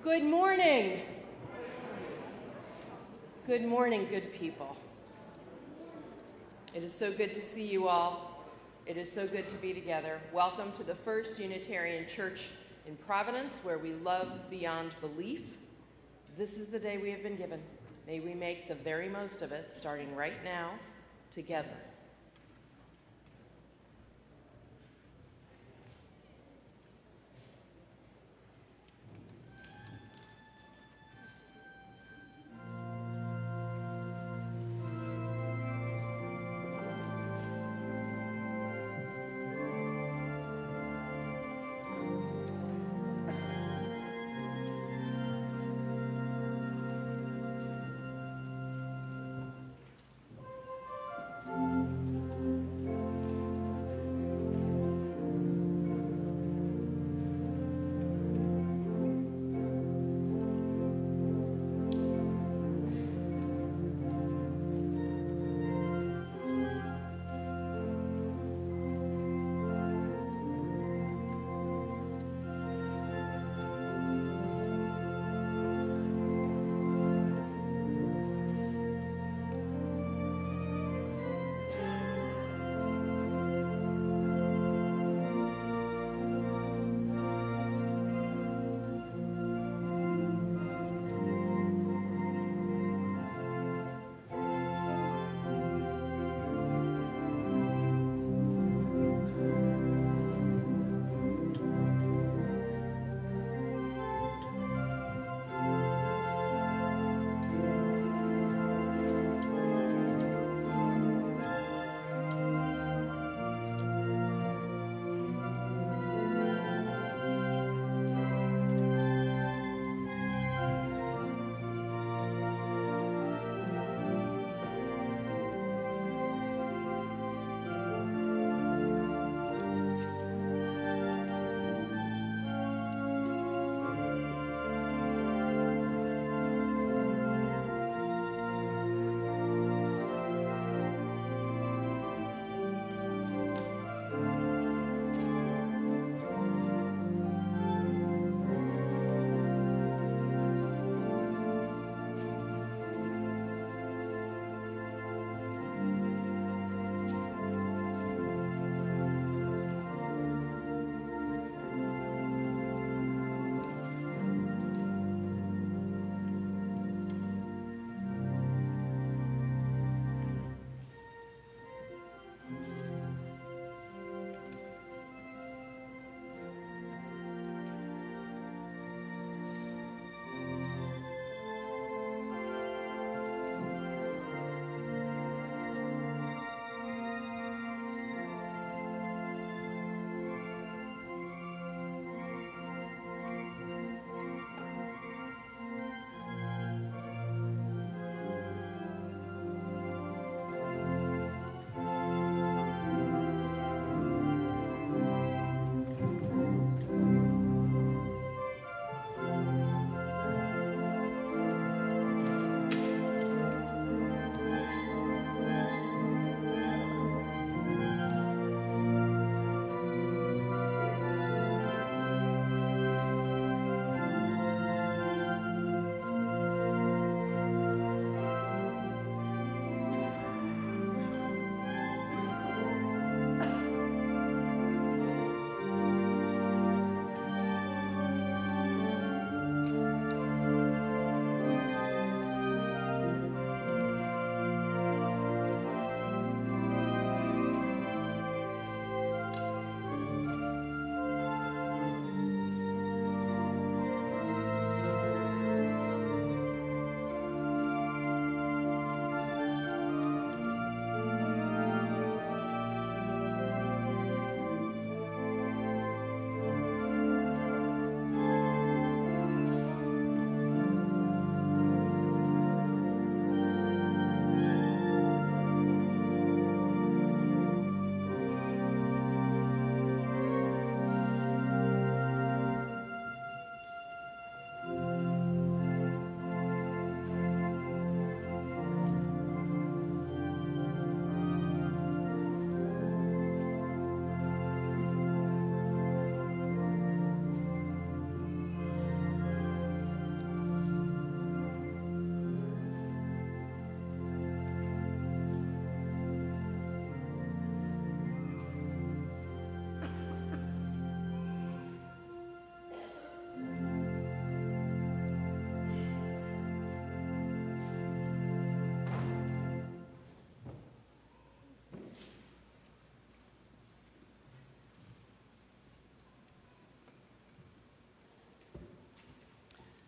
Good morning. Good morning, good people. It is so good to see you all. It is so good to be together. Welcome to the First Unitarian Church in Providence, where we love beyond belief. This is the day we have been given. May we make the very most of it, starting right now, together.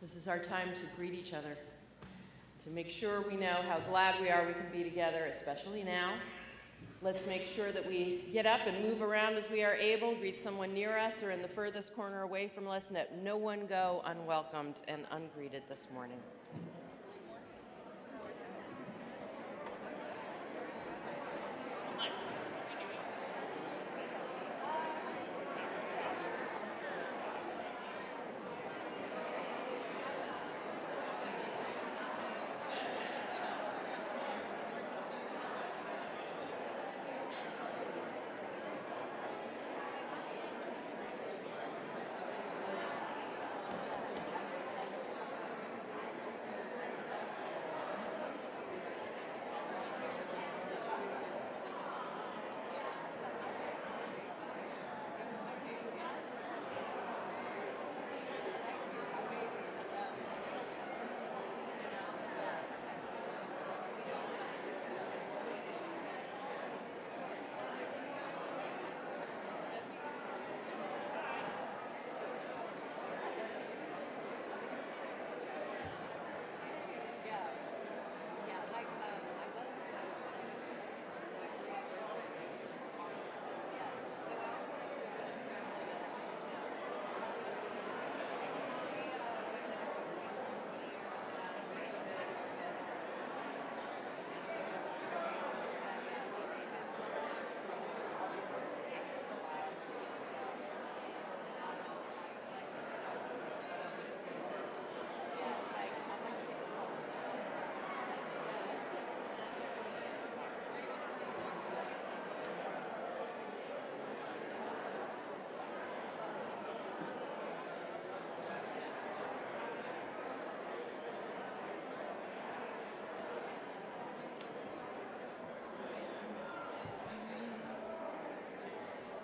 This is our time to greet each other, to make sure we know how glad we are we can be together, especially now. Let's make sure that we get up and move around as we are able, greet someone near us or in the furthest corner away from us, and let no one go unwelcomed and ungreeted this morning.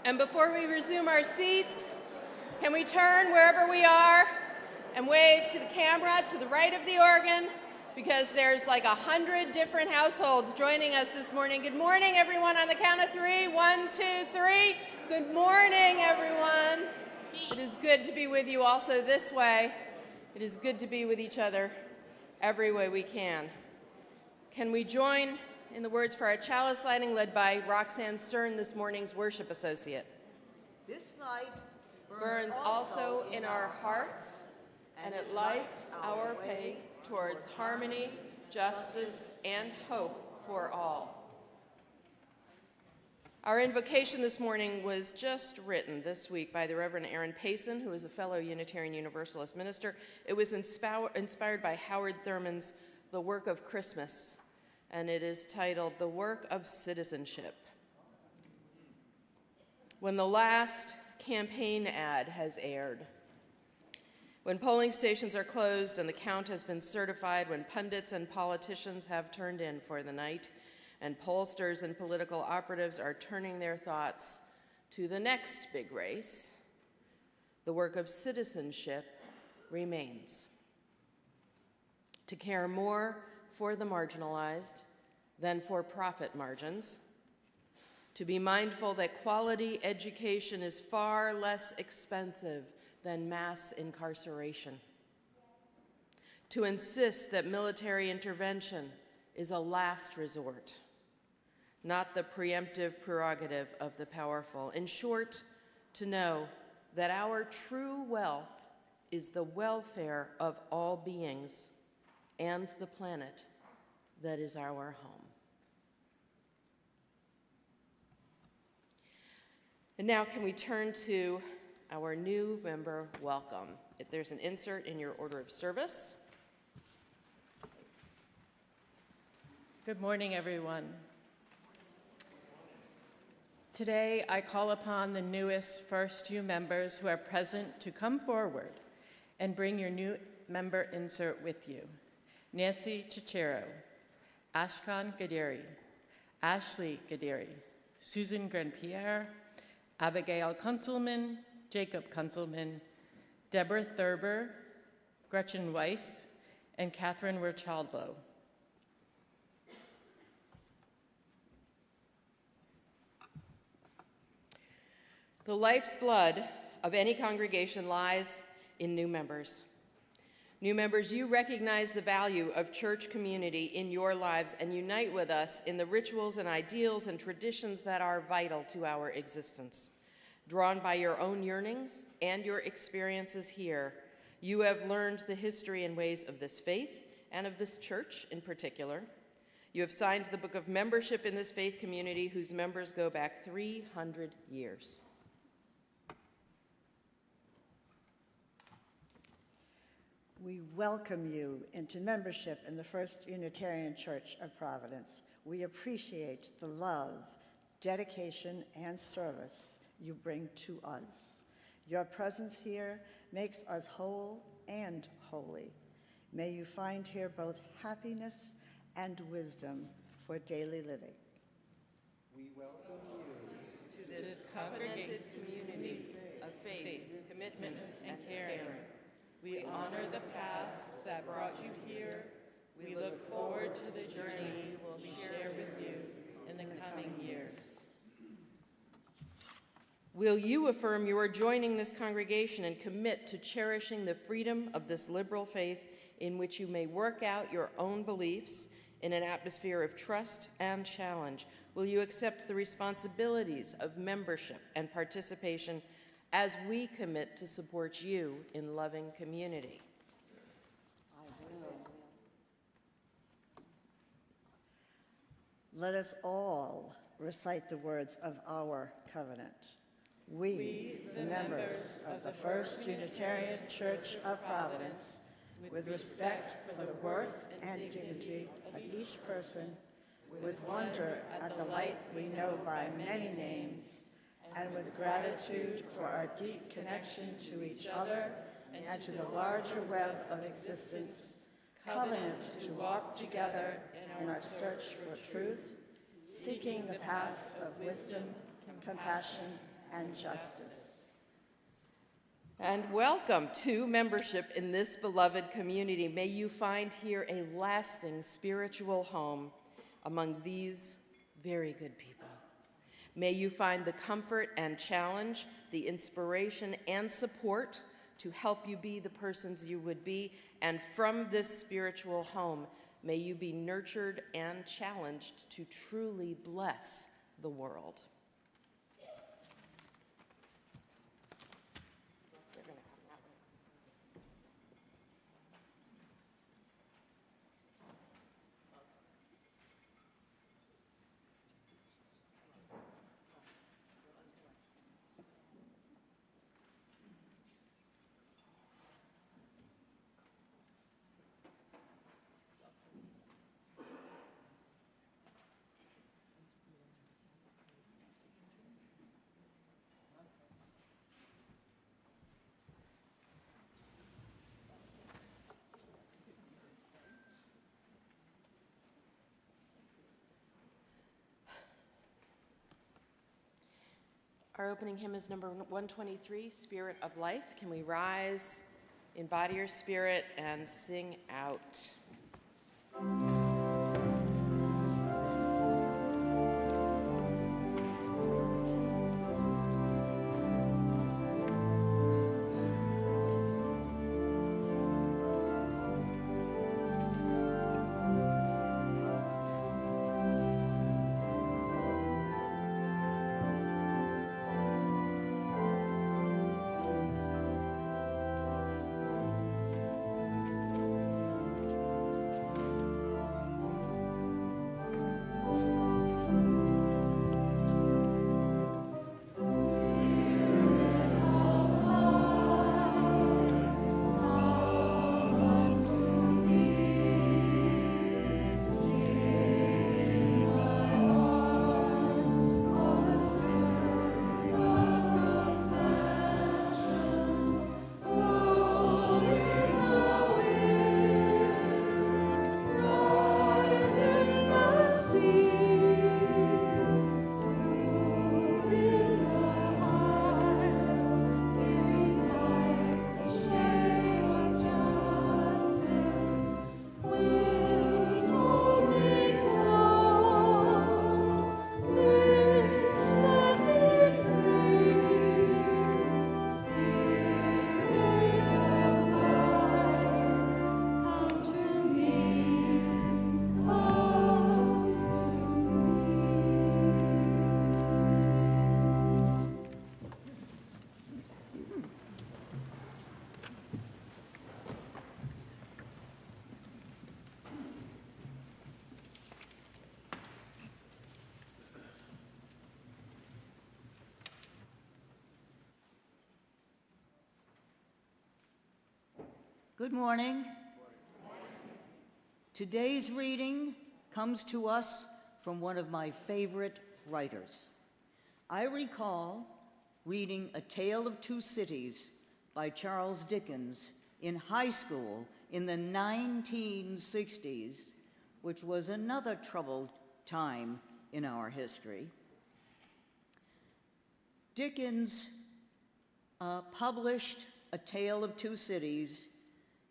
And before we resume our seats, can we turn wherever we are and wave to the camera to the right of the organ, because there's like 100 different households joining us this morning. Good morning, everyone, on the count of three. 1, 2, 3. Good morning, everyone. It is good to be with you also this way. It is good to be with each other every way we can. Can we join in the words for our chalice lighting, led by Roxanne Stern, this morning's worship associate? This light burns also in our hearts, and it lights our way towards harmony, justice, and hope for all. Our invocation this morning was just written this week by the Reverend Aaron Payson, who is a fellow Unitarian Universalist minister. It was inspired by Howard Thurman's The Work of Christmas, and it is titled The Work of Citizenship. When the last campaign ad has aired, when polling stations are closed and the count has been certified, when pundits and politicians have turned in for the night, and pollsters and political operatives are turning their thoughts to the next big race, the work of citizenship remains. To care more for the marginalized than for profit margins, to be mindful that quality education is far less expensive than mass incarceration, to insist that military intervention is a last resort, not the preemptive prerogative of the powerful. In short, to know that our true wealth is the welfare of all beings and the planet that is our home. And now can we turn to our new member welcome. There's an insert in your order of service. Good morning, everyone. Today, I call upon the newest first few members who are present to come forward and bring your new member insert with you. Nancy Cicero, Ashkan Gadiri, Ashley Gadiri, Susan Grandpierre, Abigail Kunzelman, Jacob Kunzelman, Deborah Thurber, Gretchen Weiss, and Catherine Rochaldo. The life's blood of any congregation lies in new members. New members, you recognize the value of church community in your lives and unite with us in the rituals and ideals and traditions that are vital to our existence. Drawn by your own yearnings and your experiences here, you have learned the history and ways of this faith and of this church in particular. You have signed the book of membership in this faith community whose members go back 300 years. We welcome you into membership in the First Unitarian Church of Providence. We appreciate the love, dedication, and service you bring to us. Your presence here makes us whole and holy. May you find here both happiness and wisdom for daily living. We welcome you To this covenanted community of faith, commitment, and caring. We honor the paths that brought you here. We look forward to the journey we share with you in the coming years. Will you affirm you are joining this congregation and commit to cherishing the freedom of this liberal faith in which you may work out your own beliefs in an atmosphere of trust and challenge? Will you accept the responsibilities of membership and participation as we commit to support you in loving community? I will. Let us all recite the words of our covenant. We, the members of the First Unitarian Church of Providence, with respect for the worth and dignity of each person, with wonder at the light we know by many names, and with gratitude for our deep connection to each other and to the larger web of existence, covenant to walk together in our search for truth, seeking the paths of wisdom, compassion, and justice. And welcome to membership in this beloved community. May you find here a lasting spiritual home among these very good people. May you find the comfort and challenge, the inspiration and support to help you be the persons you would be. And from this spiritual home, may you be nurtured and challenged to truly bless the world. Our opening hymn is number 123, Spirit of Life. Can we rise, embody your spirit, and sing out? Good morning. Today's reading comes to us from one of my favorite writers. I recall reading A Tale of Two Cities by Charles Dickens in high school in the 1960s, which was another troubled time in our history. Dickens published A Tale of Two Cities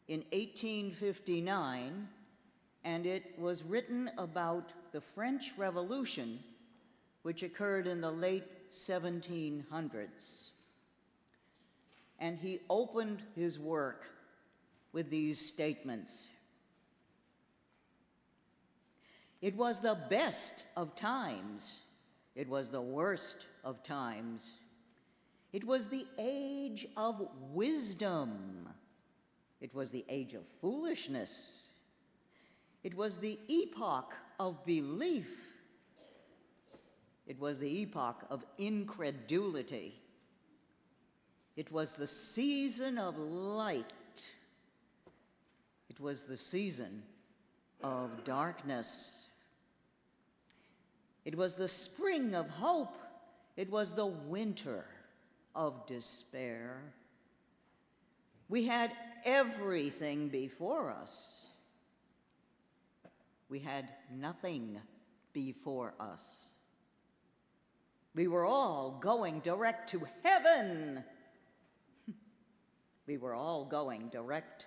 in 1859, and it was written about the French Revolution, which occurred in the late 1700s. And he opened his work with these statements. It was the best of times. It was the worst of times. It was the age of wisdom. It was the age of foolishness. It was the epoch of belief. It was the epoch of incredulity. It was the season of light. It was the season of darkness. It was the spring of hope. It was the winter of despair. We had everything before us. We had nothing before us. We were all going direct to heaven. We were all going direct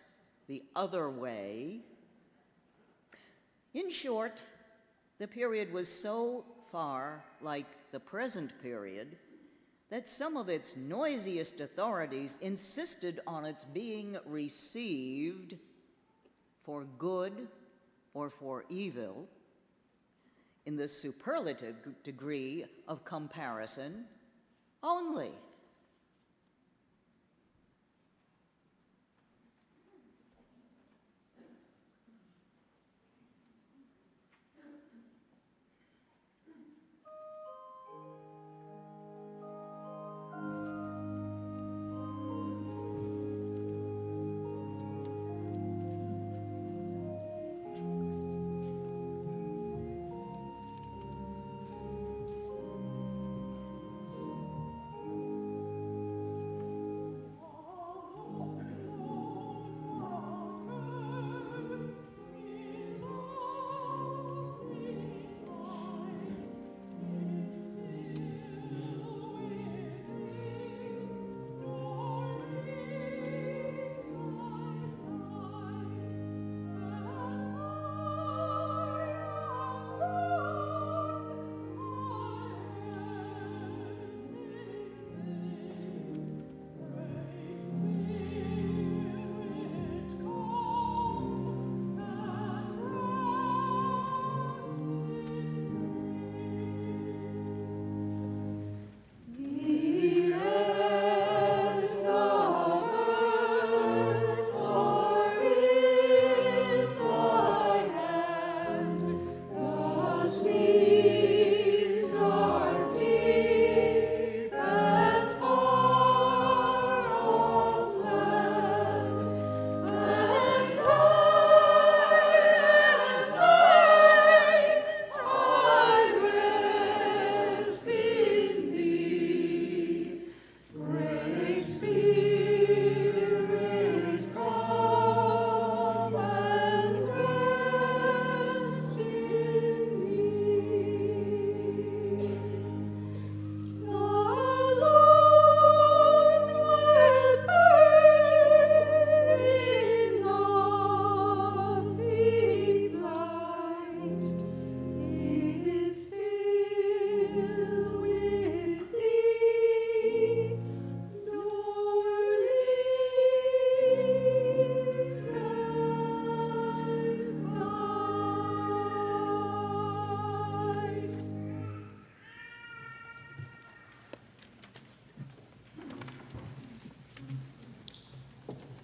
the other way. In short, the period was so far like the present period that some of its noisiest authorities insisted on its being received for good or for evil in the superlative degree of comparison only.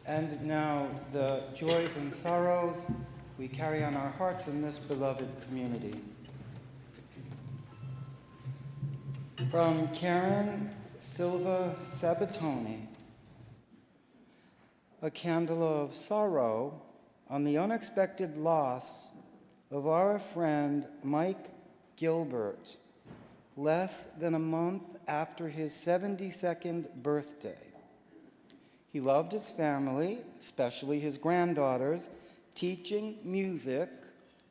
And now the joys and sorrows we carry on our hearts in this beloved community. From Karen Silva Sabatoni. a candle of sorrow on the unexpected loss of our friend Mike Gilbert, less than a month after his 72nd birthday. He loved his family, especially his granddaughters, teaching music,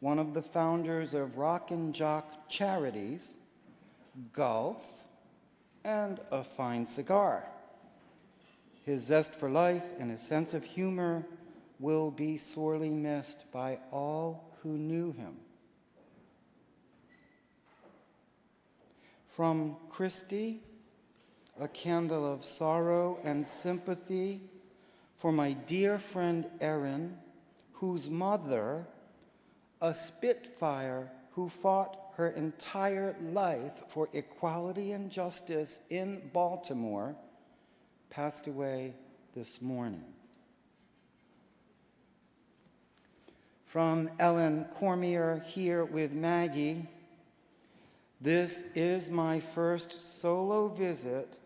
one of the founders of Rock and Jock Charities, golf, and a fine cigar. His zest for life and his sense of humor will be sorely missed by all who knew him. From Christy, a candle of sorrow and sympathy for my dear friend Erin, whose mother, a Spitfire who fought her entire life for equality and justice in Baltimore, passed away this morning. From Ellen Cormier, here with Maggie, this is my first solo visit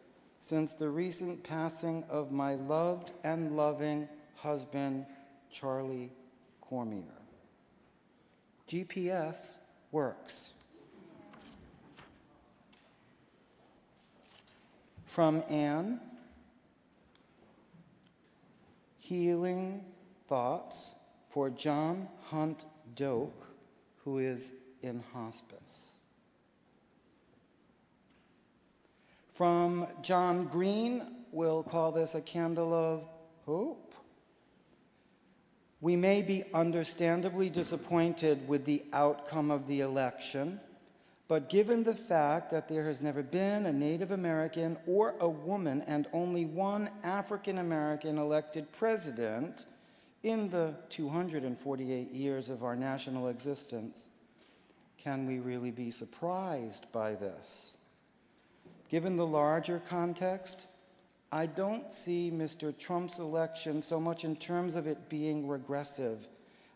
since the recent passing of my loved and loving husband, Charlie Cormier. GPS works. From Anne, healing thoughts for John Hunt Doak, who is in hospice. From John Green, we'll call this a candle of hope. We may be understandably disappointed with the outcome of the election, but given the fact that there has never been a Native American or a woman and only one African American elected president in the 248 years of our national existence, can we really be surprised by this? Given the larger context, I don't see Mr. Trump's election so much in terms of it being regressive.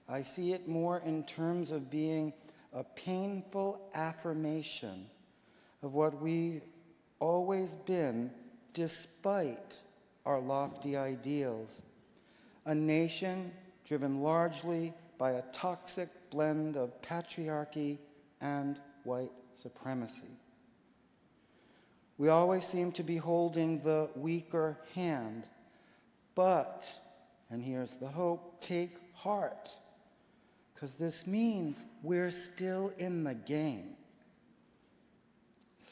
I see it more in terms of being a painful affirmation of what we've always been despite our lofty ideals. A nation driven largely by a toxic blend of patriarchy and white supremacy. We always seem to be holding the weaker hand, but, and here's the hope, take heart, because this means we're still in the game.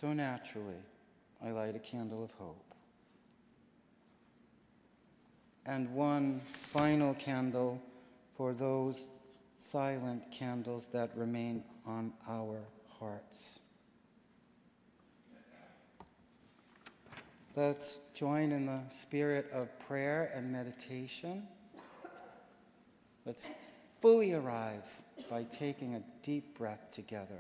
So naturally, I light a candle of hope. And one final candle for those silent candles that remain on our hearts. Let's join in the spirit of prayer and meditation. Let's fully arrive by taking a deep breath together.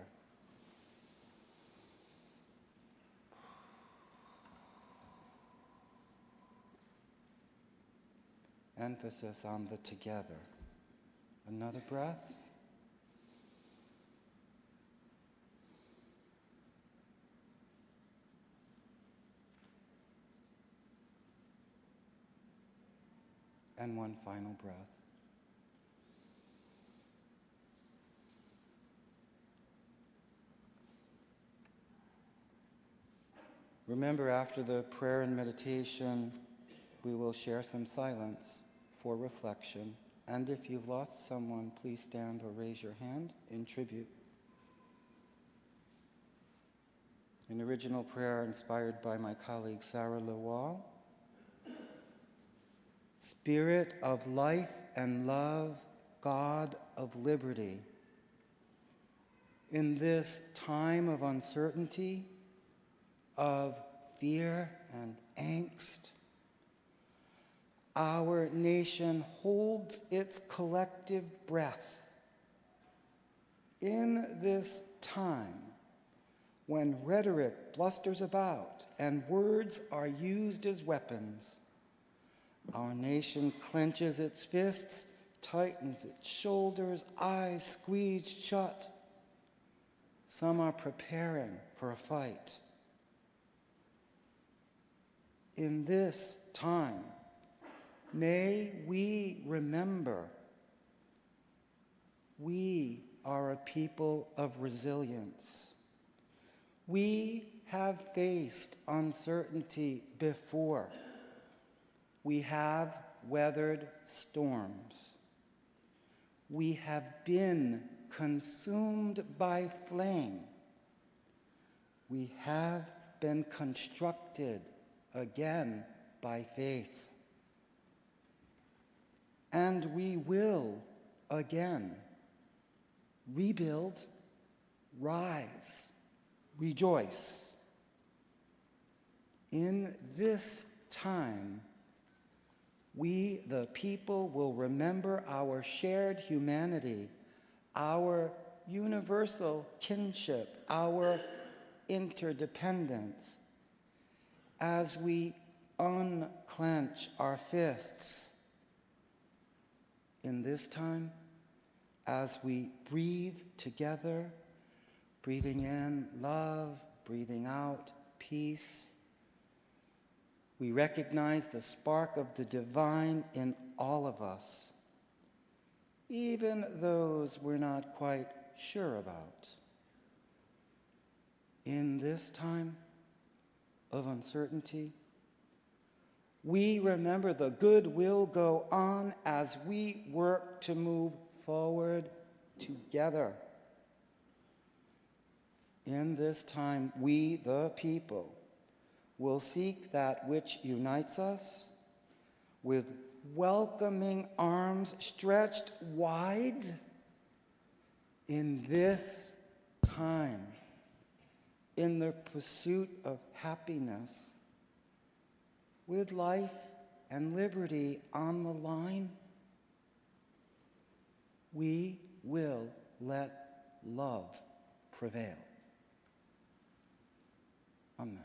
Emphasis on the together. Another breath. And one final breath. Remember, after the prayer and meditation, we will share some silence for reflection. And if you've lost someone, please stand or raise your hand in tribute. An original prayer inspired by my colleague Sarah Lewall. Spirit of life and love, God of liberty, in this time of uncertainty, of fear and angst, our nation holds its collective breath. In this time, when rhetoric blusters about and words are used as weapons, our nation clenches its fists, tightens its shoulders, eyes squeezed shut. Some are preparing for a fight. In this time, may we remember we are a people of resilience. We have faced uncertainty before. We have weathered storms. We have been consumed by flame. We have been constructed again by faith. And we will again rebuild, rise, rejoice. In this time, we, the people, will remember our shared humanity, our universal kinship, our interdependence, as we unclench our fists. In this time, as we breathe together, breathing in love, breathing out peace, we recognize the spark of the divine in all of us, even those we're not quite sure about. In this time of uncertainty, we remember the good will go on as we work to move forward together. In this time, we, the people, will seek that which unites us with welcoming arms stretched wide in this time, in the pursuit of happiness, with life and liberty on the line. We will let love prevail. Amen.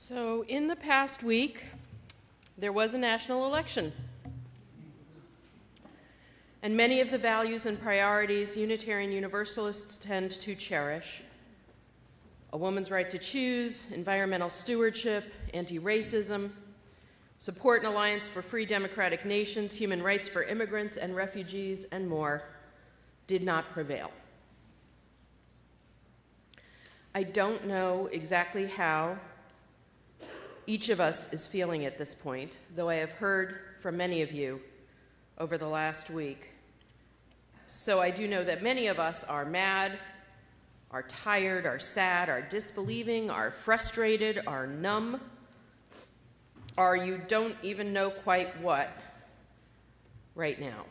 So in the past week, there was a national election. And many of the values and priorities Unitarian Universalists tend to cherish, a woman's right to choose, environmental stewardship, anti-racism, support and alliance for free democratic nations, human rights for immigrants and refugees, and more, did not prevail. I don't know exactly how each of us is feeling at this point, though I have heard from many of you over the last week. So I do know that many of us are mad, are tired, are sad, are disbelieving, are frustrated, are numb, or you don't even know quite what right now.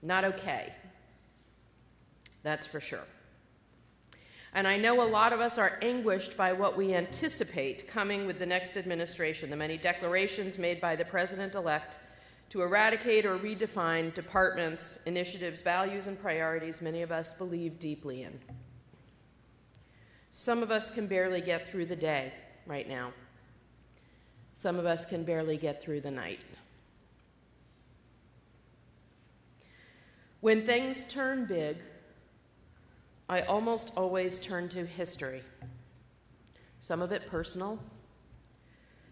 Not okay. That's for sure. And I know a lot of us are anguished by what we anticipate coming with the next administration, the many declarations made by the president-elect to eradicate or redefine departments, initiatives, values, and priorities many of us believe deeply in. Some of us can barely get through the day right now. Some of us can barely get through the night. When things turn big, I almost always turn to history. Some of it personal,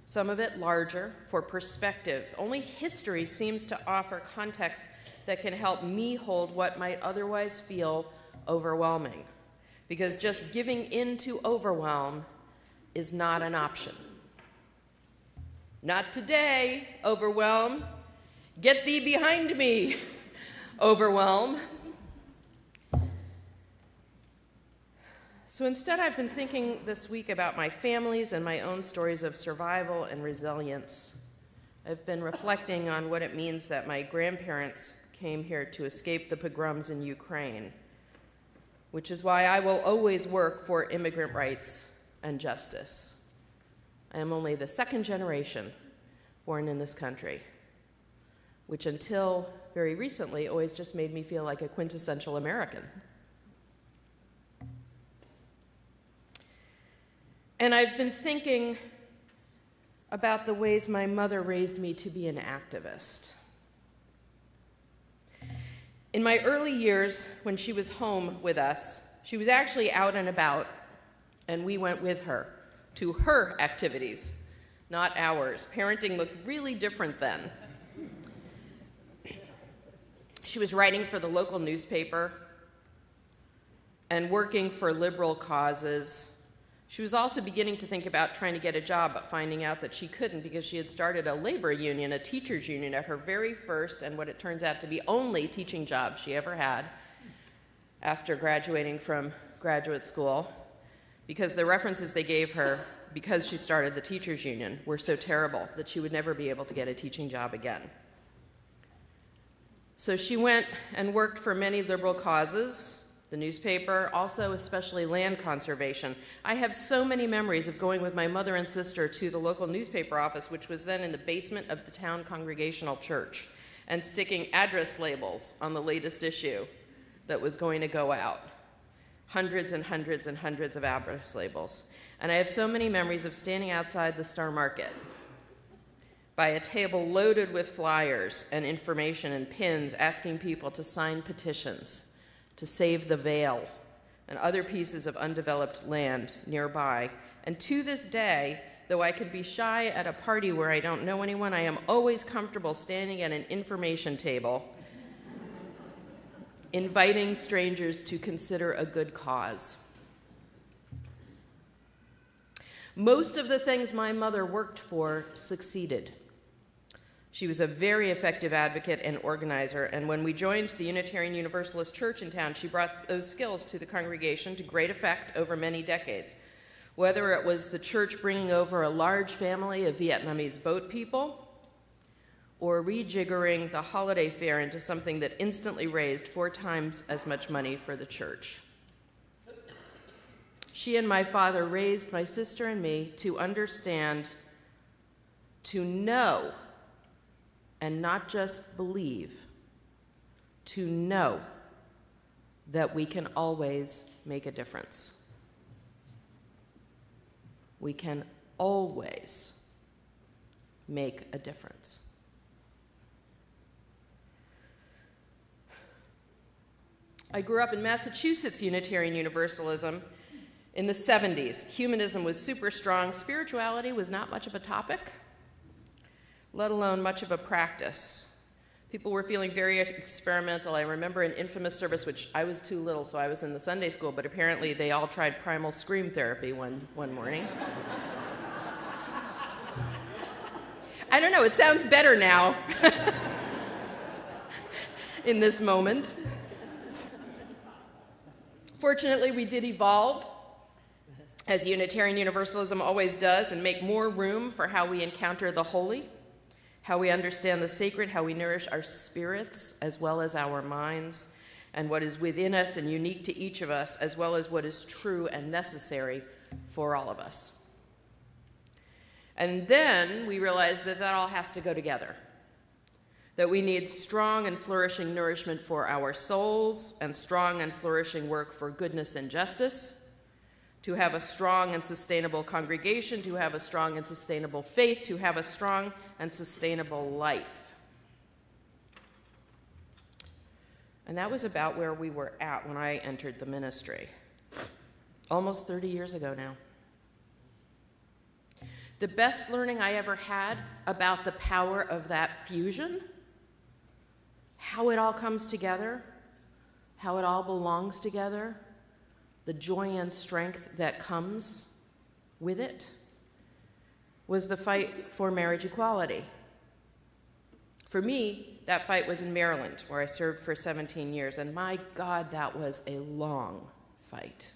some of it larger, for perspective. Only history seems to offer context that can help me hold what might otherwise feel overwhelming, because just giving in to overwhelm is not an option. Not today, overwhelm. Get thee behind me, overwhelm. So instead, I've been thinking this week about my family's and my own stories of survival and resilience. I've been reflecting on what it means that my grandparents came here to escape the pogroms in Ukraine, which is why I will always work for immigrant rights and justice. I am only the second generation born in this country, which until very recently always just made me feel like a quintessential American. And I've been thinking about the ways my mother raised me to be an activist. In my early years, when she was home with us, she was actually out and about, and we went with her to her activities, not ours. Parenting looked really different then. She was writing for the local newspaper and working for liberal causes. She was also beginning to think about trying to get a job, but finding out that she couldn't because she had started a labor union, a teacher's union, at her very first and what it turns out to be only teaching job she ever had after graduating from graduate school, because the references they gave her, because she started the teacher's union, were so terrible that she would never be able to get a teaching job again. So she went and worked for many liberal causes, the newspaper, also especially land conservation. I have so many memories of going with my mother and sister to the local newspaper office, which was then in the basement of the town Congregational Church, and sticking address labels on the latest issue that was going to go out. Hundreds and hundreds and hundreds of address labels. And I have so many memories of standing outside the Star Market by a table loaded with flyers and information and pins asking people to sign petitions to save the Vale and other pieces of undeveloped land nearby. And to this day, though I can be shy at a party where I don't know anyone, I am always comfortable standing at an information table, inviting strangers to consider a good cause. Most of the things my mother worked for succeeded. She was a very effective advocate and organizer, and when we joined the Unitarian Universalist Church in town, she brought those skills to the congregation to great effect over many decades. Whether it was the church bringing over a large family of Vietnamese boat people, or rejiggering the holiday fair into something that instantly raised 4 times as much money for the church. She and my father raised my sister and me to understand, to know, and not just believe, to know that we can always make a difference. We can always make a difference. I grew up in Massachusetts Unitarian Universalism in the 70s. Humanism was super strong. Spirituality was not much of a topic, let alone much of a practice. People were feeling very experimental. I remember an infamous service, which I was too little, so I was in the Sunday school, but apparently they all tried primal scream therapy one morning. I don't know, it sounds better now in this moment. Fortunately, we did evolve, as Unitarian Universalism always does, and make more room for how we encounter the holy how we understand the sacred, how we nourish our spirits as well as our minds, and what is within us and unique to each of us, as well as what is true and necessary for all of us. And then we realized that that all has to go together, that we need strong and flourishing nourishment for our souls and strong and flourishing work for goodness and justice, to have a strong and sustainable congregation, to have a strong and sustainable faith, to have a strong and sustainable life. And that was about where we were at when I entered the ministry, almost 30 years ago now. The best learning I ever had about the power of that fusion, how it all comes together, how it all belongs together, the joy and strength that comes with it, was the fight for marriage equality. For me, that fight was in Maryland, where I served for 17 years, and my God, that was a long fight.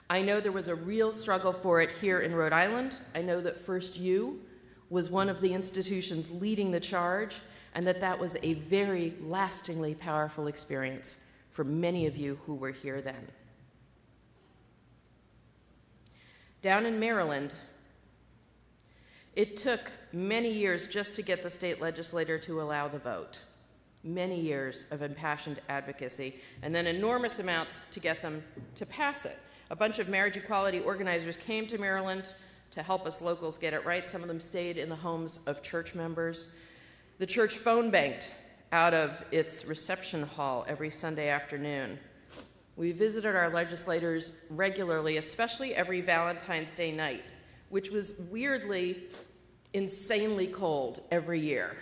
I know there was a real struggle for it here in Rhode Island. I know that First U was one of the institutions leading the charge, and that was a very lastingly powerful experience for many of you who were here then. Down in Maryland, it took many years just to get the state legislature to allow the vote. Many years of impassioned advocacy, and then enormous amounts to get them to pass it. A bunch of marriage equality organizers came to Maryland to help us locals get it right. Some of them stayed in the homes of church members. The church phone banked out of its reception hall every Sunday afternoon. We visited our legislators regularly, especially every Valentine's Day night, which was weirdly, insanely cold every year.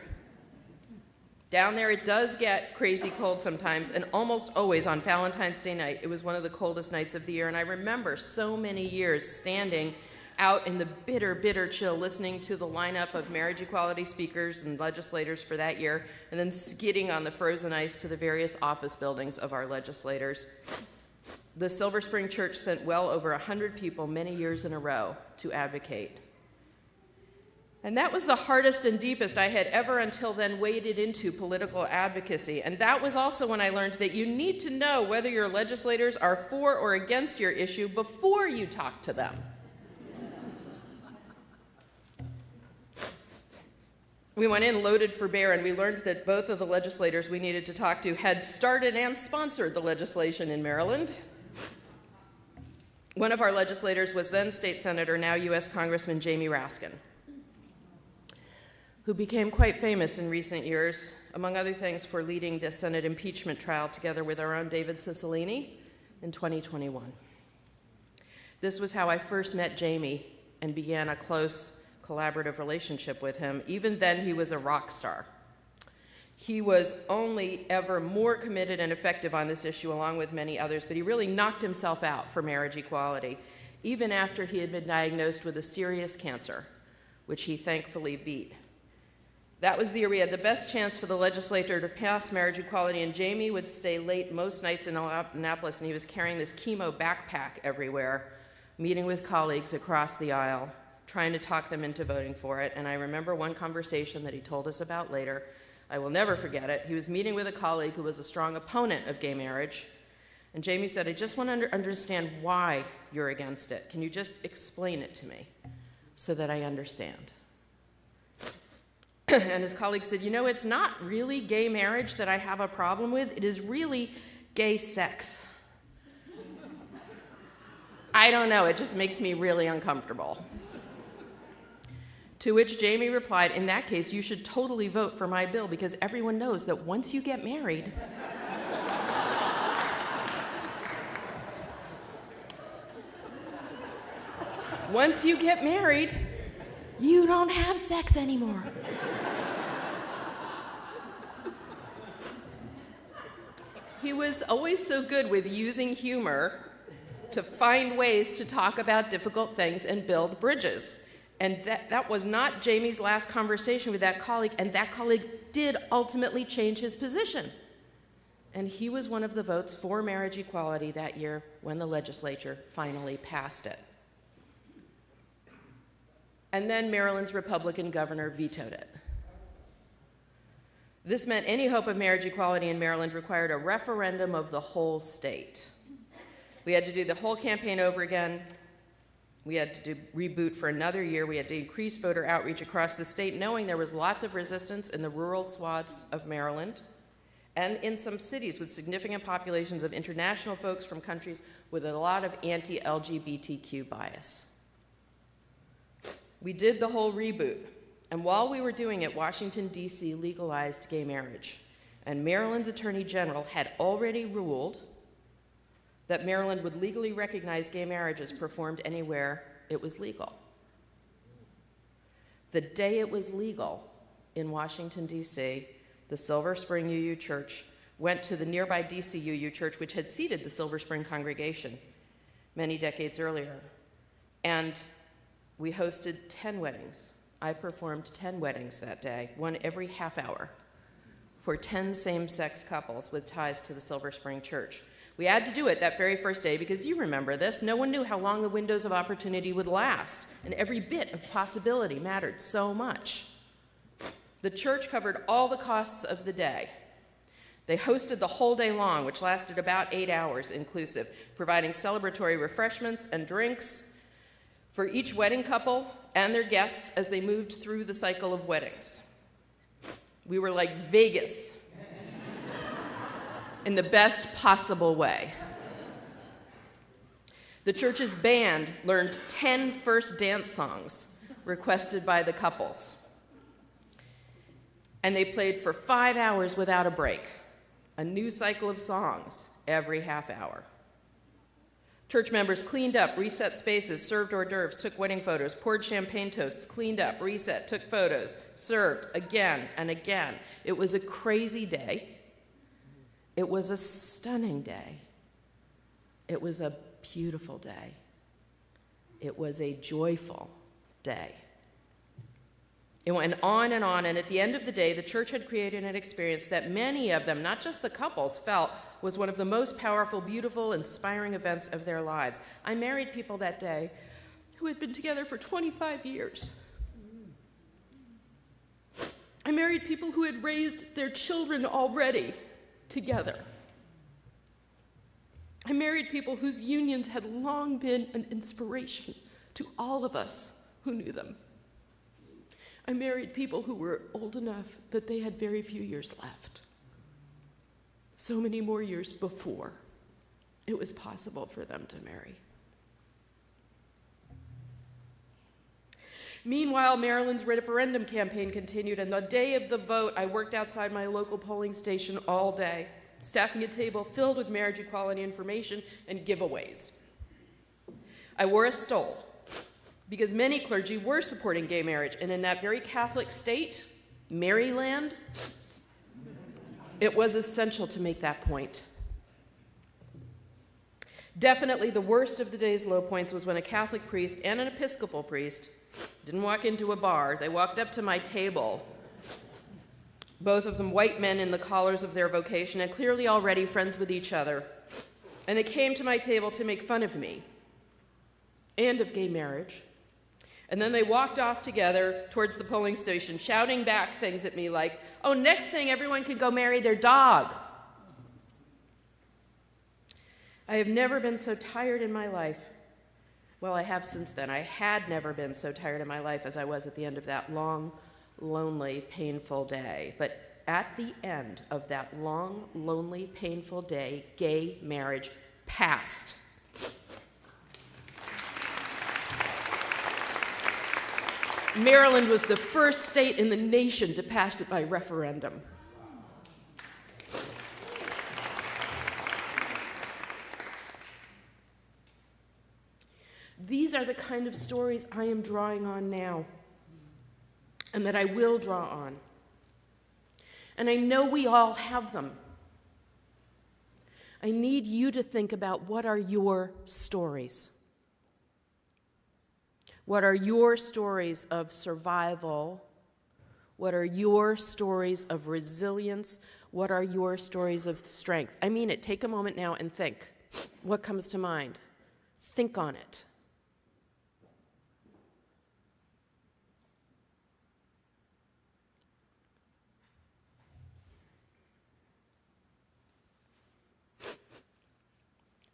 Down there, it does get crazy cold sometimes, and almost always on Valentine's Day night, it was one of the coldest nights of the year, and I remember so many years standing out in the bitter, bitter chill, listening to the lineup of marriage equality speakers and legislators for that year, and then skidding on the frozen ice to the various office buildings of our legislators. The Silver Spring Church sent well over 100 people many years in a row to advocate. And that was the hardest and deepest I had ever until then waded into political advocacy. And that was also when I learned that you need to know whether your legislators are for or against your issue before you talk to them. We went in loaded for bear, and we learned that both of the legislators we needed to talk to had started and sponsored the legislation in Maryland. One of our legislators was then State Senator, now U.S. Congressman Jamie Raskin, who became quite famous in recent years, among other things, for leading the Senate impeachment trial together with our own David Cicilline in 2021. This was how I first met Jamie and began a close collaborative relationship with him. Even then, he was a rock star. He was only ever more committed and effective on this issue, along with many others, but he really knocked himself out for marriage equality, even after he had been diagnosed with a serious cancer, which he thankfully beat. That was the year we had the best chance for the legislature to pass marriage equality, and Jamie would stay late most nights in Annapolis, and he was carrying this chemo backpack everywhere, meeting with colleagues across the aisle, trying to talk them into voting for it. And I remember one conversation that he told us about later. I will never forget it. He was meeting with a colleague who was a strong opponent of gay marriage, and Jamie said, I just want to understand why you're against it. Can you just explain it to me so that I understand? And his colleague said, you know, it's not really gay marriage that I have a problem with. It is really gay sex. I don't know. It just makes me really uncomfortable. To which Jamie replied, in that case, you should totally vote for my bill, because everyone knows that once you get married, you don't have sex anymore. He was always so good with using humor to find ways to talk about difficult things and build bridges. And that was not Jamie's last conversation with that colleague, and that colleague did ultimately change his position. And he was one of the votes for marriage equality that year when the legislature finally passed it. and then Maryland's Republican governor vetoed it. This meant any hope of marriage equality in Maryland required a referendum of the whole state. We had to do the whole campaign over again. We had to reboot for another year. We had to increase voter outreach across the state, knowing there was lots of resistance in the rural swaths of Maryland and in some cities with significant populations of international folks from countries with a lot of anti-LGBTQ bias. We did the whole reboot, and while we were doing it, Washington, D.C. legalized gay marriage, and Maryland's Attorney General had already ruled that Maryland would legally recognize gay marriages performed anywhere it was legal. The day it was legal in Washington, D.C., the Silver Spring UU Church went to the nearby D.C. UU Church, which had seated the Silver Spring congregation many decades earlier. And we hosted 10 weddings. I performed 10 weddings that day, one every half hour, for 10 same-sex couples with ties to the Silver Spring Church. We had to do it that very first day because you remember this. No one knew how long the windows of opportunity would last, and every bit of possibility mattered so much. The church covered all the costs of the day. They hosted the whole day long, which lasted about 8 hours inclusive, providing celebratory refreshments and drinks for each wedding couple and their guests as they moved through the cycle of weddings. We were like Vegas in the best possible way. The church's band learned 10 first dance songs requested by the couples. And they played for 5 hours without a break, a new cycle of songs every half hour. Church members cleaned up, reset spaces, served hors d'oeuvres, took wedding photos, poured champagne toasts, cleaned up, reset, took photos, served again and again. It was a crazy day. It was a stunning day. It was a beautiful day. It was a joyful day. It went on, and at the end of the day, the church had created an experience that many of them, not just the couples, felt was one of the most powerful, beautiful, inspiring events of their lives. I married people that day who had been together for 25 years. I married people who had raised their children already together. I married people whose unions had long been an inspiration to all of us who knew them. I married people who were old enough that they had very few years left. So many more years before it was possible for them to marry. Meanwhile, Maryland's referendum campaign continued, and the day of the vote, I worked outside my local polling station all day, staffing a table filled with marriage equality information and giveaways. I wore a stole, because many clergy were supporting gay marriage, and in that very Catholic state, Maryland, it was essential to make that point. Definitely the worst of the day's low points was when a Catholic priest and an Episcopal priest didn't walk into a bar. They walked up to my table, both of them white men in the collars of their vocation and clearly already friends with each other, and they came to my table to make fun of me and of gay marriage. And then they walked off together towards the polling station, shouting back things at me like, "Oh, next thing, everyone can go marry their dog." I have never been so tired in my life. Well, I have since then. I had never been so tired in my life as I was at the end of that long, lonely, painful day. But at the end of that long, lonely, painful day, gay marriage passed. Maryland was the first state in the nation to pass it by referendum. These are the kind of stories I am drawing on now, and that I will draw on. And I know we all have them. I need you to think about what are your stories. What are your stories of survival? What are your stories of resilience? What are your stories of strength? I mean it. Take a moment now and think. What comes to mind? Think on it.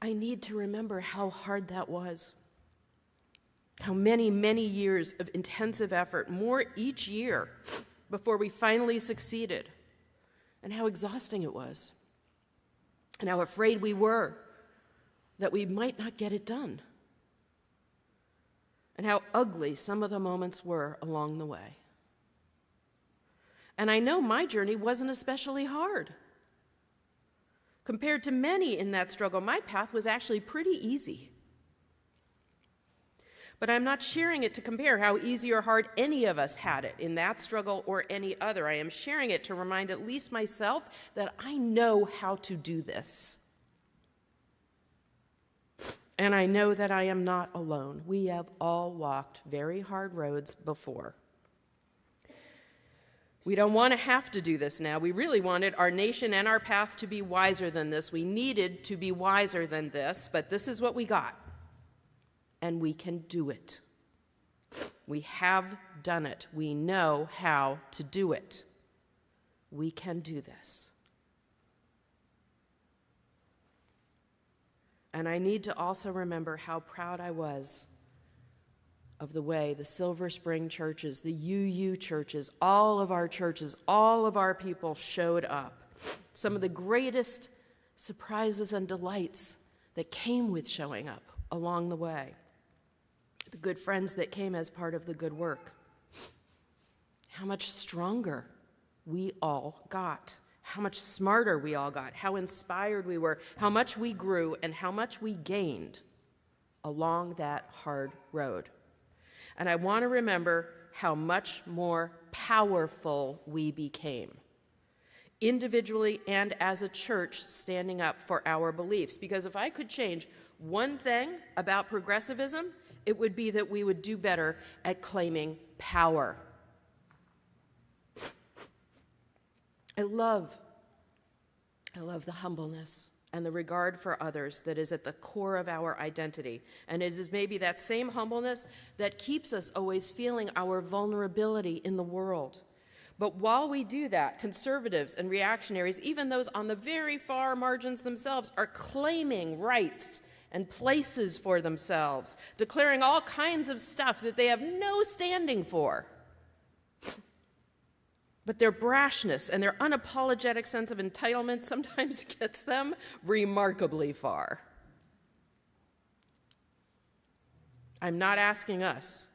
I need to remember how hard that was. How many, many years of intensive effort, more each year, before we finally succeeded. And how exhausting it was. And how afraid we were that we might not get it done. And how ugly some of the moments were along the way. And I know my journey wasn't especially hard. Compared to many in that struggle, my path was actually pretty easy. But I'm not sharing it to compare how easy or hard any of us had it in that struggle or any other. I am sharing it to remind at least myself that I know how to do this. And I know that I am not alone. We have all walked very hard roads before. We don't want to have to do this now. We really wanted our nation and our path to be wiser than this. We needed to be wiser than this, but this is what we got. And we can do it. We have done it. We know how to do it. We can do this. And I need to also remember how proud I was of the way the Silver Spring churches, the UU churches, all of our people showed up. Some of the greatest surprises and delights that came with showing up along the way. The good friends that came as part of the good work. How much stronger we all got. How much smarter we all got. How inspired we were. How much we grew and how much we gained along that hard road. And I want to remember how much more powerful we became, individually and as a church standing up for our beliefs. Because if I could change one thing about progressivism, it would be that we would do better at claiming power. I love the humbleness and the regard for others that is at the core of our identity. And it is maybe that same humbleness that keeps us always feeling our vulnerability in the world. But while we do that, conservatives and reactionaries, even those on the very far margins themselves, are claiming rights and places for themselves, declaring all kinds of stuff that they have no standing for. But their brashness and their unapologetic sense of entitlement sometimes gets them remarkably far. I'm not asking us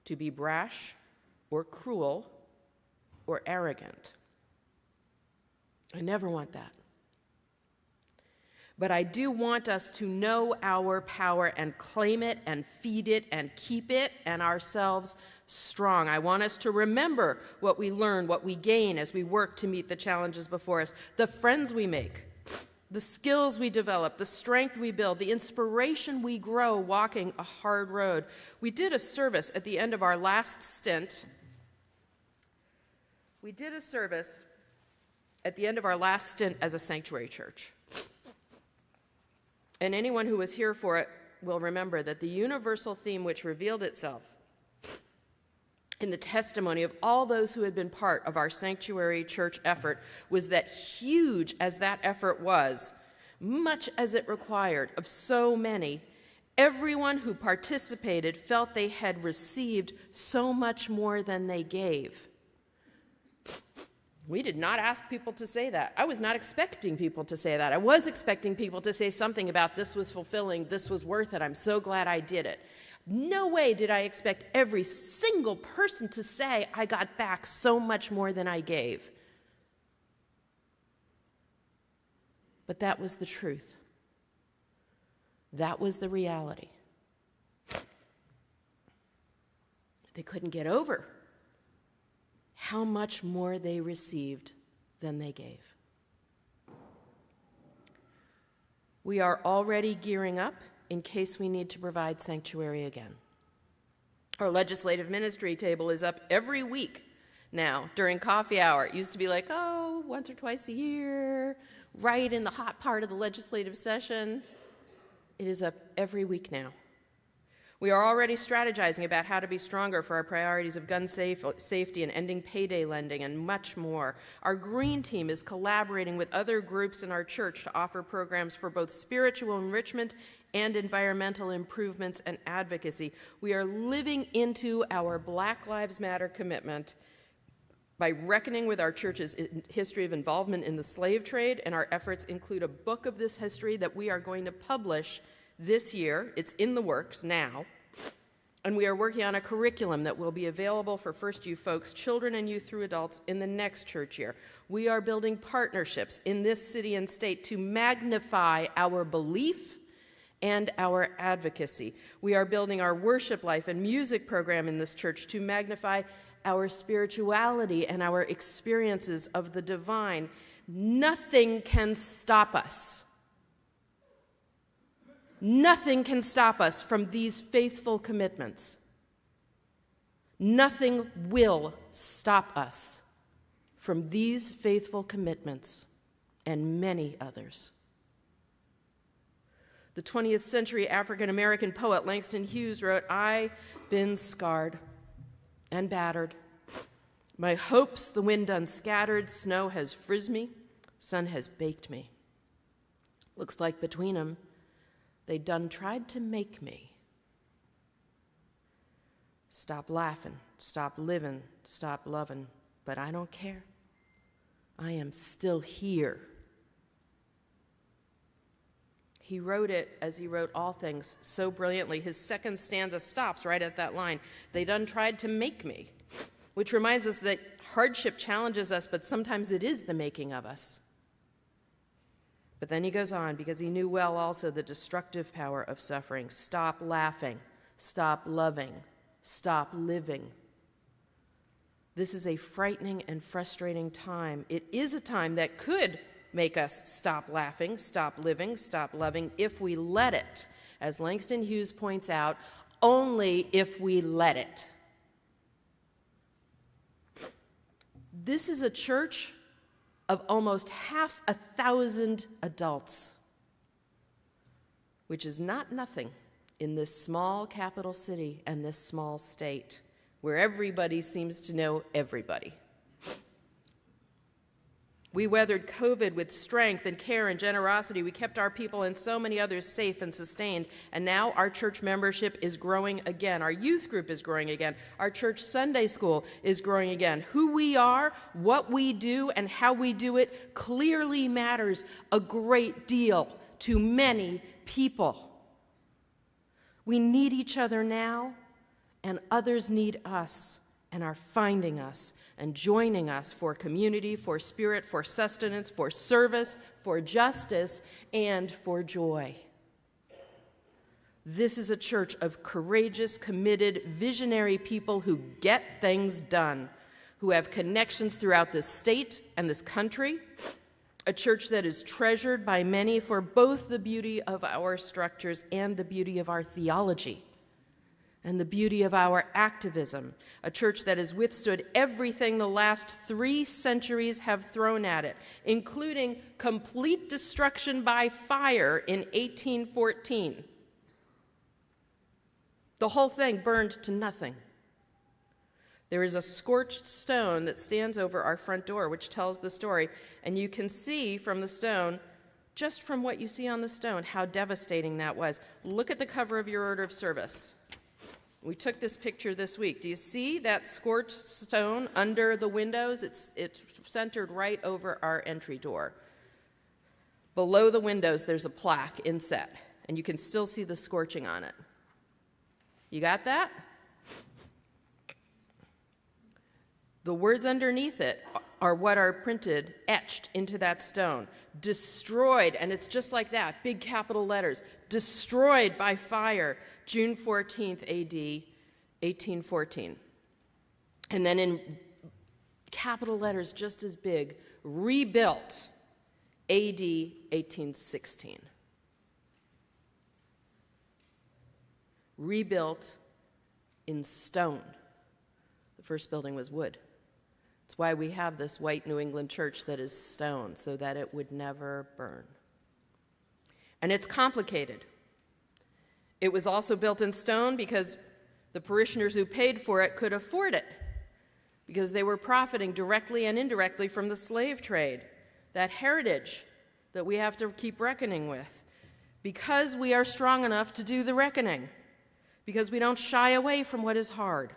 to be brash or cruel or arrogant. I never want that. But I do want us to know our power and claim it and feed it and keep it and ourselves strong. I want us to remember what we learn, what we gain as we work to meet the challenges before us, the friends we make, the skills we develop, the strength we build, the inspiration we grow walking a hard road. We did a service at the end of our last stint. As a sanctuary church. And anyone who was here for it will remember that the universal theme which revealed itself in the testimony of all those who had been part of our sanctuary church effort was that, huge as that effort was, much as it required of so many, everyone who participated felt they had received so much more than they gave. We did not ask people to say that. I was not expecting people to say that. I was expecting people to say something about this was fulfilling, this was worth it, I'm so glad I did it. No way did I expect every single person to say, I got back so much more than I gave. But that was the truth. That was the reality. They couldn't get over how much more they received than they gave. We are already gearing up in case we need to provide sanctuary again. Our legislative ministry table is up every week now during coffee hour. It used to be like, once or twice a year, right in the hot part of the legislative session. It is up every week now. We are already strategizing about how to be stronger for our priorities of gun safety and ending payday lending and much more. Our green team is collaborating with other groups in our church to offer programs for both spiritual enrichment and environmental improvements and advocacy. We are living into our Black Lives Matter commitment by reckoning with our church's history of involvement in the slave trade, and our efforts include a book of this history that we are going to publish this year. It's in the works now, and we are working on a curriculum that will be available for First U folks, children and youth through adults in the next church year. We are building partnerships in this city and state to magnify our belief and our advocacy. We are building our worship life and music program in this church to magnify our spirituality and our experiences of the divine. Nothing can stop us. Nothing can stop us from these faithful commitments. Nothing will stop us from these faithful commitments and many others. The 20th century African-American poet Langston Hughes wrote, "I've been scarred and battered. My hopes the wind unscattered, snow has frizzed me, sun has baked me. Looks like between 'em, they done tried to make me. Stop laughing, stop living, stop loving, but I don't care. I am still here." He wrote it, as he wrote all things, so brilliantly. His second stanza stops right at that line, "They done tried to make me," which reminds us that hardship challenges us, but sometimes it is the making of us. But then he goes on, because he knew well also the destructive power of suffering. Stop laughing, stop loving, stop living. This is a frightening and frustrating time. It is a time that could make us stop laughing, stop living, stop loving, if we let it. As Langston Hughes points out, only if we let it. This is a church of almost 500,000 adults, which is not nothing in this small capital city and this small state, where everybody seems to know everybody. We weathered COVID with strength and care and generosity. We kept our people and so many others safe and sustained. And now our church membership is growing again. Our youth group is growing again. Our church Sunday school is growing again. Who we are, what we do, and how we do it clearly matters a great deal to many people. We need each other now, and others need us and are finding us and joining us for community, for spirit, for sustenance, for service, for justice, and for joy. This is a church of courageous, committed, visionary people who get things done, who have connections throughout this state and this country, a church that is treasured by many for both the beauty of our structures and the beauty of our theology, and the beauty of our activism, a church that has withstood everything the last 3 centuries have thrown at it, including complete destruction by fire in 1814. The whole thing burned to nothing. There is a scorched stone that stands over our front door, which tells the story, and you can see from the stone, just from what you see on the stone, how devastating that was. Look at the cover of your order of service. We took this picture this week. Do you see that scorched stone under the windows? It's centered right over our entry door. Below the windows, there's a plaque inset, and you can still see the scorching on it. You got that? The words underneath it are what are printed, etched into that stone. Destroyed, and it's just like that, big capital letters. Destroyed by fire, June 14th, AD, 1814. And then in capital letters just as big, rebuilt, AD, 1816. Rebuilt in stone. The first building was wood. It's why we have this white New England church that is stone, so that it would never burn. And it's complicated. It was also built in stone because the parishioners who paid for it could afford it, because they were profiting directly and indirectly from the slave trade, that heritage that we have to keep reckoning with, because we are strong enough to do the reckoning, because we don't shy away from what is hard.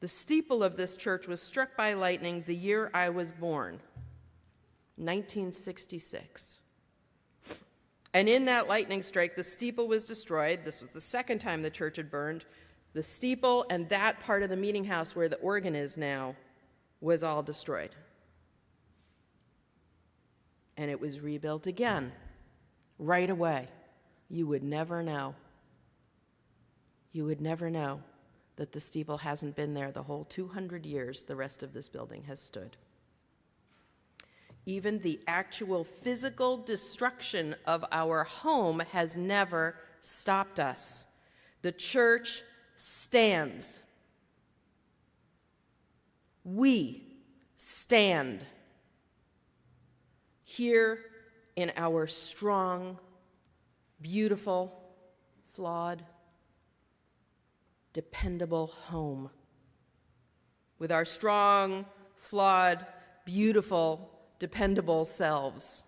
The steeple of this church was struck by lightning the year I was born, 1966. And in that lightning strike, the steeple was destroyed. This was the second time the church had burned. The steeple and that part of the meeting house where the organ is now was all destroyed. And it was rebuilt again, right away. You would never know. You would never know that the steeple hasn't been there the whole 200 years the rest of this building has stood. Even the actual physical destruction of our home has never stopped us. The church stands. We stand here in our strong, beautiful, flawed, dependable home. With our strong, flawed, beautiful, dependable selves,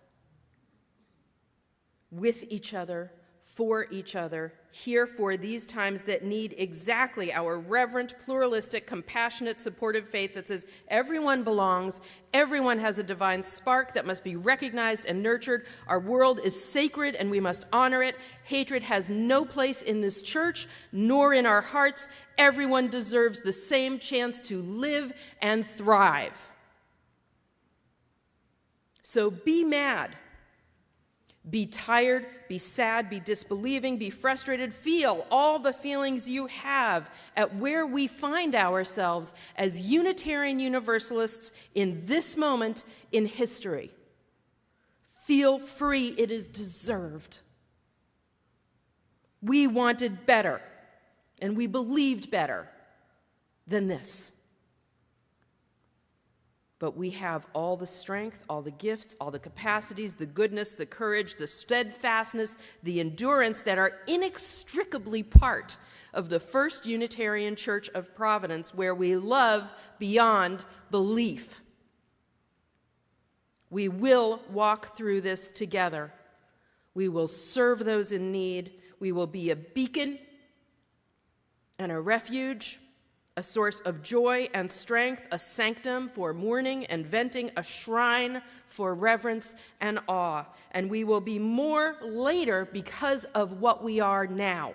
with each other, for each other, here for these times that need exactly our reverent, pluralistic, compassionate, supportive faith that says everyone belongs, everyone has a divine spark that must be recognized and nurtured. Our world is sacred and we must honor it. Hatred has no place in this church, nor in our hearts. Everyone deserves the same chance to live and thrive. So be mad, be tired, be sad, be disbelieving, be frustrated. Feel all the feelings you have at where we find ourselves as Unitarian Universalists in this moment in history. Feel free, it is deserved. We wanted better, and we believed better than this. But we have all the strength, all the gifts, all the capacities, the goodness, the courage, the steadfastness, the endurance that are inextricably part of the First Unitarian Church of Providence, where we love beyond belief. We will walk through this together. We will serve those in need. We will be a beacon and a refuge, a source of joy and strength, a sanctum for mourning and venting, a shrine for reverence and awe. And we will be more later because of what we are now.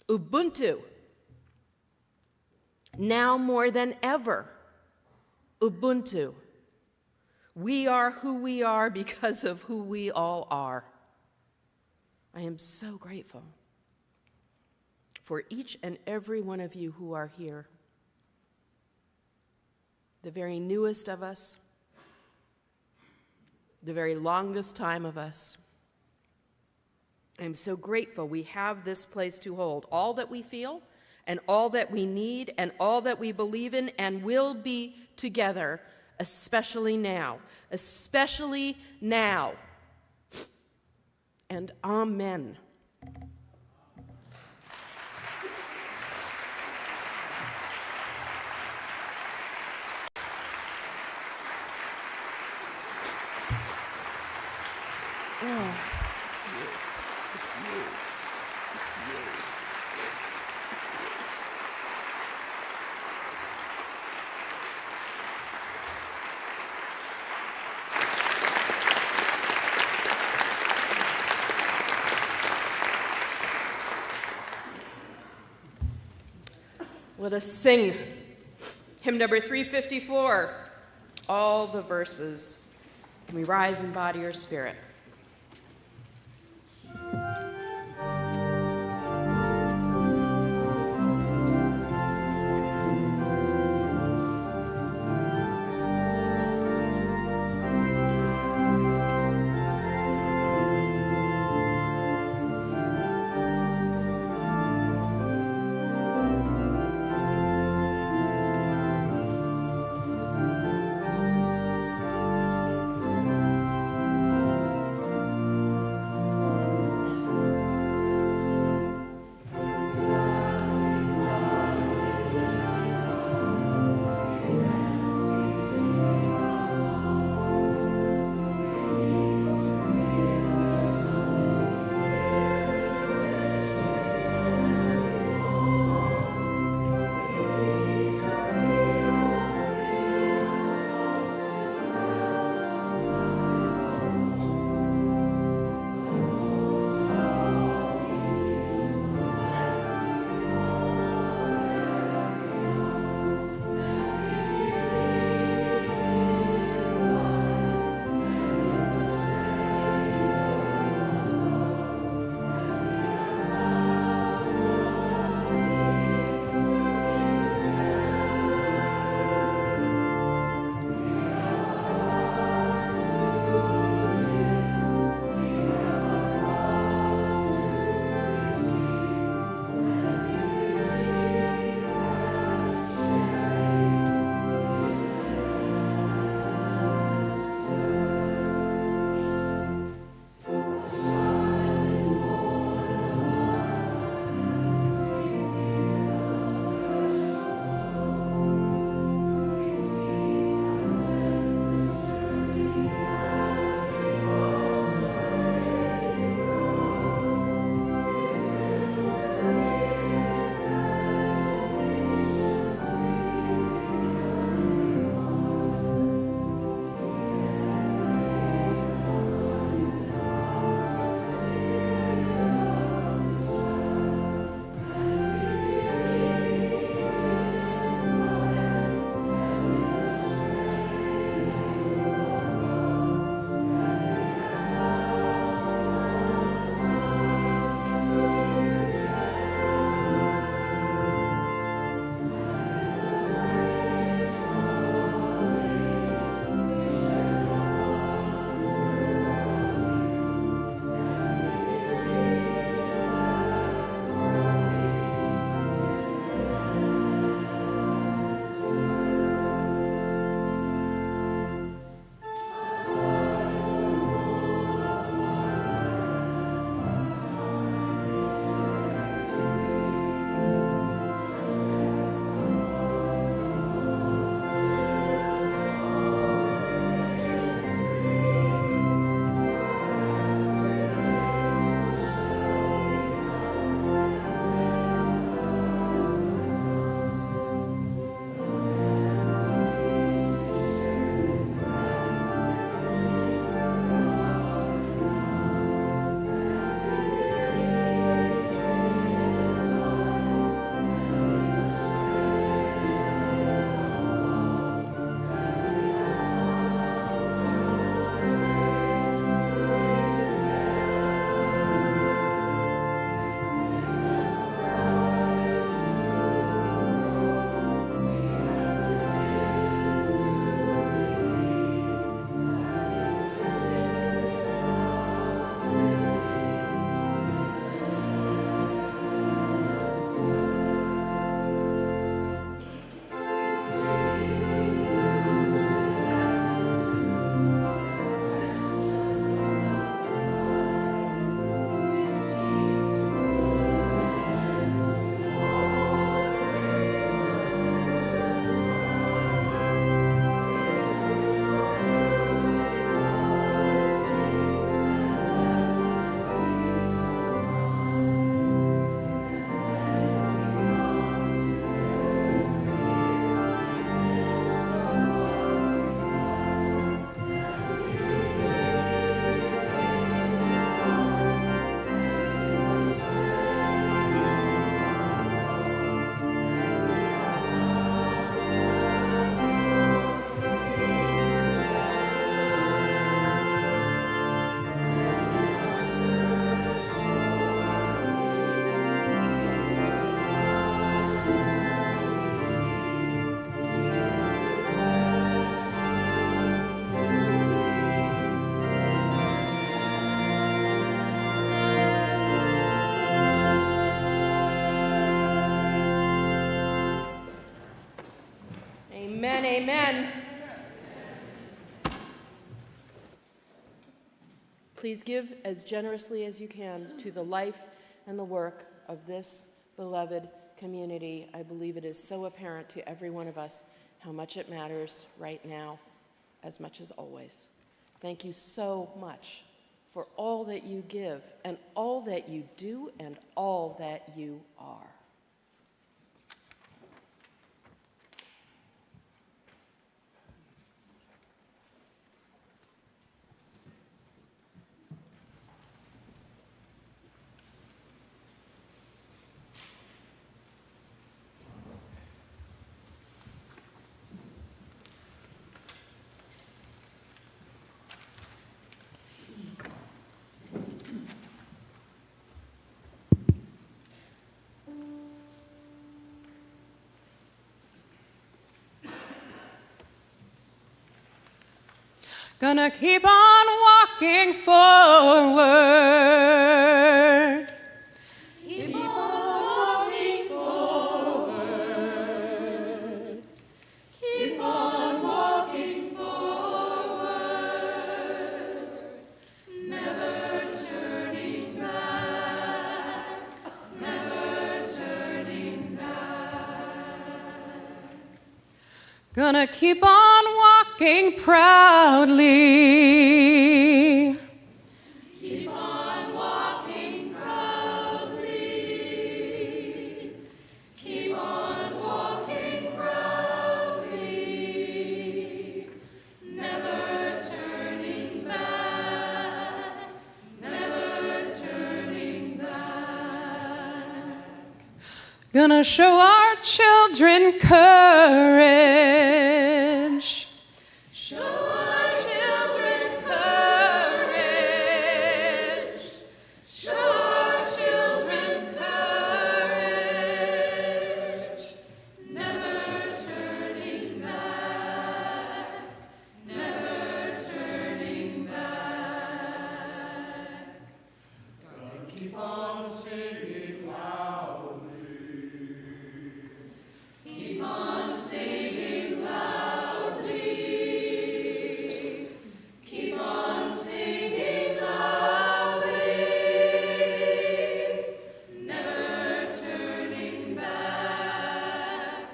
Ubuntu. Now more than ever. Ubuntu. We are who we are because of who we all are. I am so grateful for each and every one of you who are here, the very newest of us, the very longest time of us. I'm so grateful we have this place to hold all that we feel and all that we need and all that we believe in and will be together, especially now. Especially now. And amen. Oh, it's you. It's you. It's you. It's you. Let us sing hymn number 354, all the verses. Can we rise in body or spirit? amen. Please give as generously as you can to the life and the work of this beloved community. I believe it is so apparent to every one of us how much it matters right now, as much as always. Thank you so much for all that you give and all that you do and all that you are. Gonna keep on walking forward. Keep on walking forward. Keep on walking forward. Never turning back. Never turning back. Gonna keep on walking proudly. Keep on walking proudly. Keep on walking proudly. Never turning back. Never turning back. Gonna show our children courage. Show our children courage. Show our children courage. Never turning back. Never turning back. Gotta keep on singing loudly. Keep on singing loudly. Keep on singing loudly. Never turning back.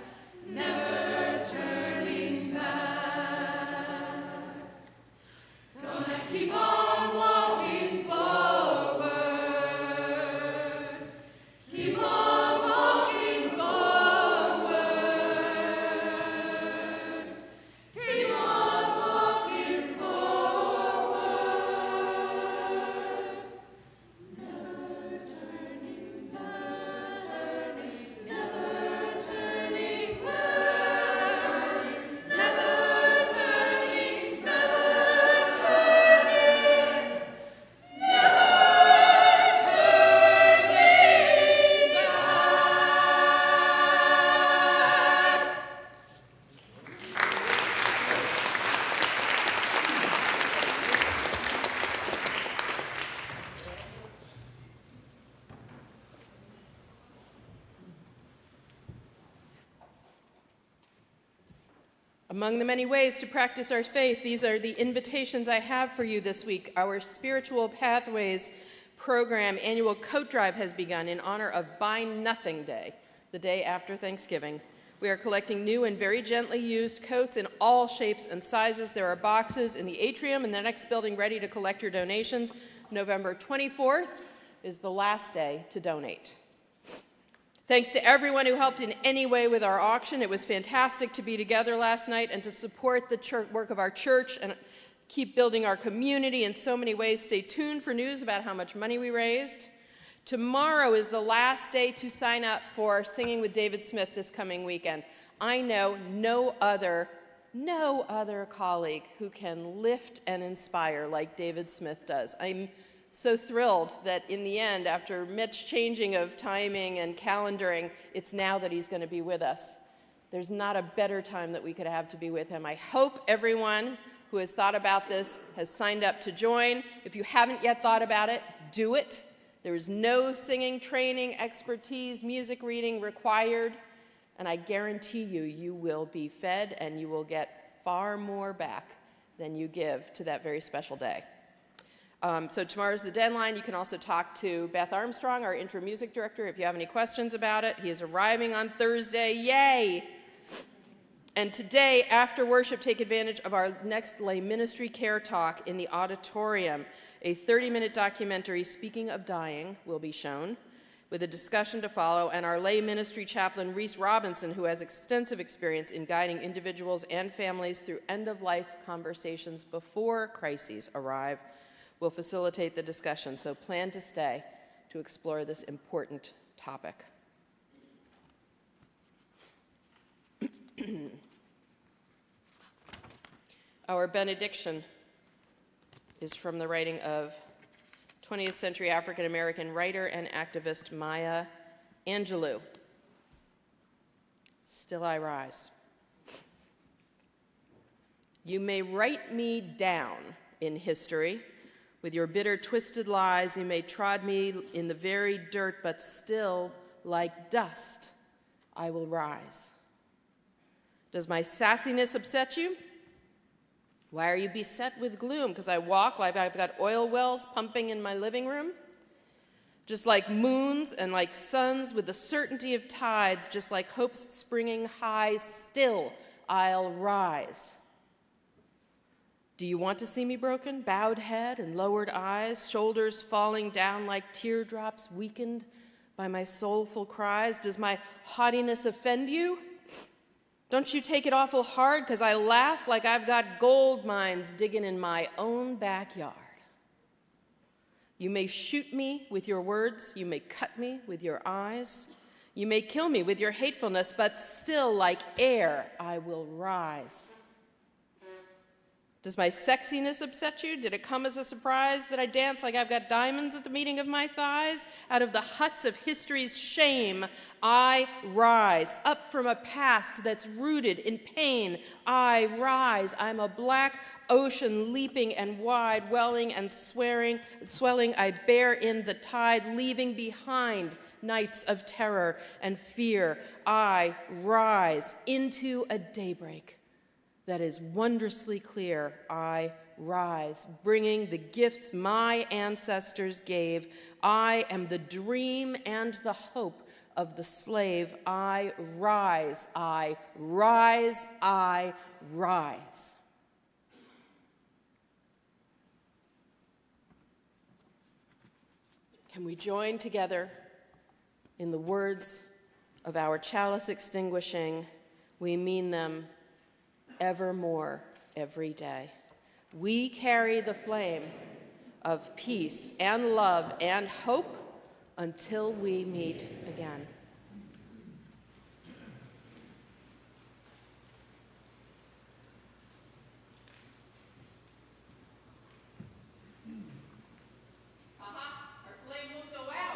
Never turning back. Gonna keep on walking forward. Keep on walking forward. Keep on walking forward. Never turning back. Never turning back. Never turning, never turning, never turning back. Among the many ways to practice our faith, these are the invitations I have for you this week. Our Spiritual Pathways program annual coat drive has begun in honor of Buy Nothing Day, the day after Thanksgiving. We are collecting new and very gently used coats in all shapes and sizes. There are boxes in the atrium and the next building ready to collect your donations. November 24th is the last day to donate. Thanks to everyone who helped in any way with our auction. It was fantastic to be together last night and to support the work of our church and keep building our community in so many ways. Stay tuned for news about how much money we raised. Tomorrow is the last day to sign up for Singing with David Smith this coming weekend. I know no other colleague who can lift and inspire like David Smith does. I'm so thrilled that in the end, after Mitch changing of timing and calendaring, it's now that he's going to be with us. There's not a better time that we could have to be with him. I hope everyone who has thought about this has signed up to join. If you haven't yet thought about it, do it. There is no singing training, expertise, music reading required. and I guarantee you, you will be fed and you will get far more back than you give to that very special day. So tomorrow's the deadline. You can also talk to Beth Armstrong, our interim music director, if you have any questions about it. He is arriving on Thursday. Yay! And today, after worship, take advantage of our next lay ministry care talk in the auditorium. A 30-minute documentary, Speaking of Dying, will be shown, with a discussion to follow, and our lay ministry chaplain, Reese Robinson, who has extensive experience in guiding individuals and families through end-of-life conversations before crises arrive, will facilitate the discussion. So plan to stay to explore this important topic. Our benediction is from the writing of 20th century African-American writer and activist Maya Angelou. Still I rise. You may write me down in history. With your bitter, twisted lies, you may trod me in the very dirt, but still, like dust, I will rise. Does my sassiness upset you? Why are you beset with gloom? Because I walk like I've got oil wells pumping in my living room? Just like moons and like suns with the certainty of tides, just like hopes springing high, still I'll rise. Do you want to see me broken, bowed head and lowered eyes, shoulders falling down like teardrops weakened by my soulful cries? Does my haughtiness offend you? Don't you take it awful hard because I laugh like I've got gold mines digging in my own backyard. You may shoot me with your words, you may cut me with your eyes, you may kill me with your hatefulness, but still like air I will rise. Does my sexiness upset you? Did it come as a surprise that I dance like I've got diamonds at the meeting of my thighs? Out of the huts of history's shame, I rise. Up from a past that's rooted in pain, I rise. I'm a black ocean leaping and wide, welling and swelling. I bear in the tide, leaving behind nights of terror and fear. I rise into a daybreak that is wondrously clear. I rise, bringing the gifts my ancestors gave. I am the dream and the hope of the slave. I rise, I rise, I rise. Can we join together in the words of our chalice extinguishing? We mean them evermore, every day. We carry the flame of peace and love and hope until we meet again. Our flame won't go out.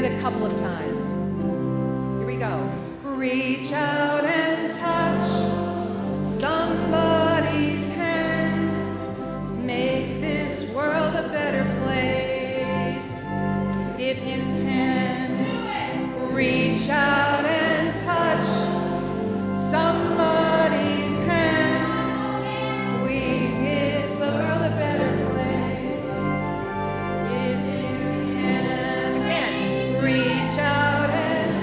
it a couple of times. Here we go. Reach out and touch somebody's hand. Make this world a better place. If you can, reach out and touch somebody's hand. We give the world a better place. If you can, again, reach out and